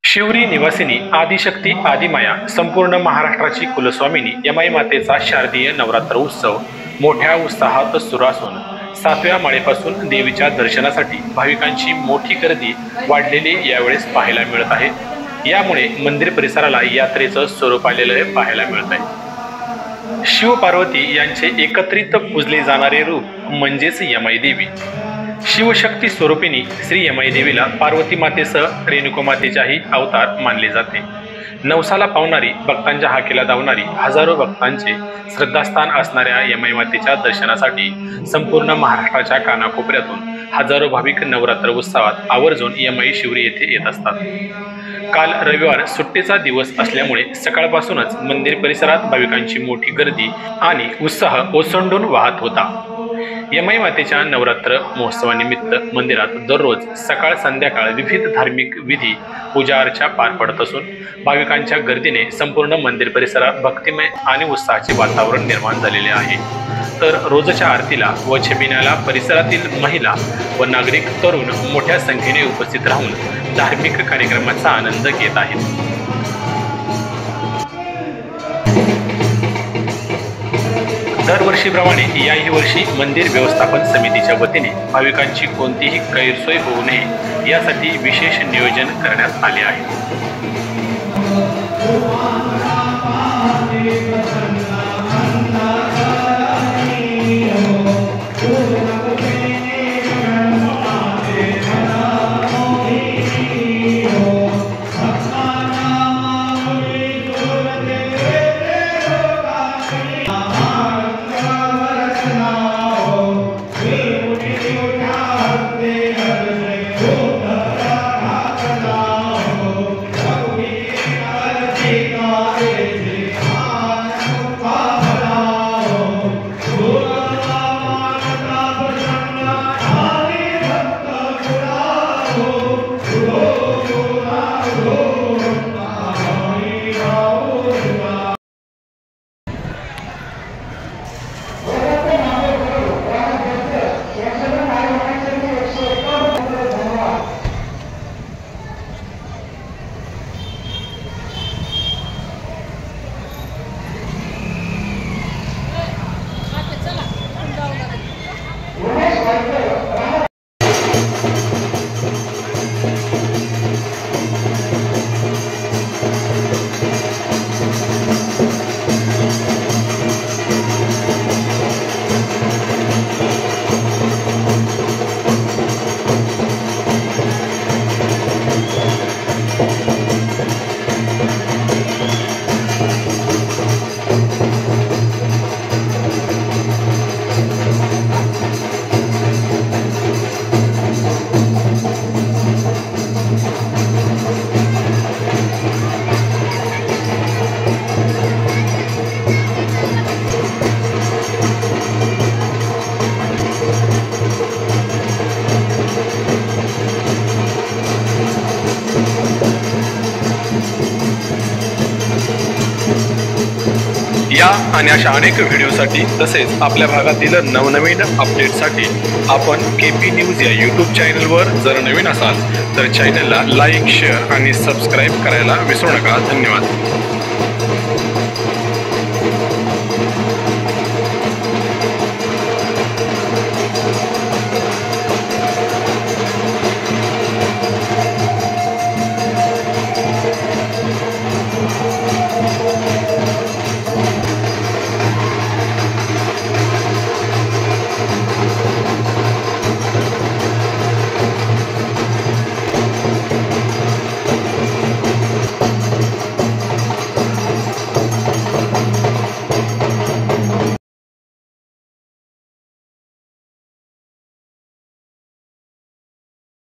शिवरी निवासिनी आदिशक्ती आदिमाया संपूर्ण महाराष्ट्राची कुलस्वामिनी यमाई मातेचा शारदीय नवरात्र उत्सव मोठ्या उत्साहात सुरू असून 7व्या माळेपासून देवीच्या दर्शनासाठी भाविकांची मोठी गर्दी वाढलेली यावेळेस पाहायला मिळत आहे। यामुळे मंदिर परिसराला यात्रेचं स्वरूप आलेले पाहायला मिळत आहे। शिव पार्वती यांचे एकत्रित पूजले जाणारे रूप म्हणजेच यमाई देवी। शिवशक्ती स्वरूपिणी श्री यमाई देवीला पार्वती मातेसह रेणुका मातेचाही अवतार मानले जाते। नवसाला पावणारी भक्तांच्या हाकेला धावणारी हजारो भक्तांचे श्रद्धास्थान असणाऱ्या यमाई मातेच्या दर्शनासाठी संपूर्ण महाराष्ट्राच्या कानाकोपऱ्यातून हजारो भाविक नवरात्र उत्सवात आवर्जून यमाई शिवरी येथे येत असतात। काल रविवार सुट्टीचा दिवस असल्यामुळे सकाळपासूनच मंदिर परिसरात भाविकांची मोठी गर्दी आणि उत्साह ओसंडून वाहत होता। यमाई मातेच्या नवरात्र महोत्सवानिमित्त मंदिरात दररोज सकाळ संध्याकाळ विविध धार्मिक विधी पूजा अर्चा पार पडत असून भाविकांच्या गर्दीने संपूर्ण मंदिर परिसरात भक्तिमय आणि उत्साहाचे वातावरण निर्माण झालेले आहे। तर रोजच्या आरतीला व छबिन्याला परिसरातील महिला व नागरिक तरुण मोठ्या संख्येने उपस्थित राहून धार्मिक कार्यक्रमाचा आनंद घेत आहेत। दरवर्षीप्रमाणे याही वर्षी मंदिर व्यवस्थापन समितीच्या वतीने भाविकांची कोणतीही गैरसोय होऊ नये यासाठी विशेष नियोजन करण्यात आले आहे। या आणि अशा अनेक व्हिडिओसाठी तसेच आपल्या भागातील नवनवीन अपडेटसाठी आपण केपी न्यूज या यूट्यूब चॅनलवर जर नवीन असाल तर चॅनलला लाईक, शेअर आणि सबस्क्राईब करायला विसरू नका। धन्यवाद।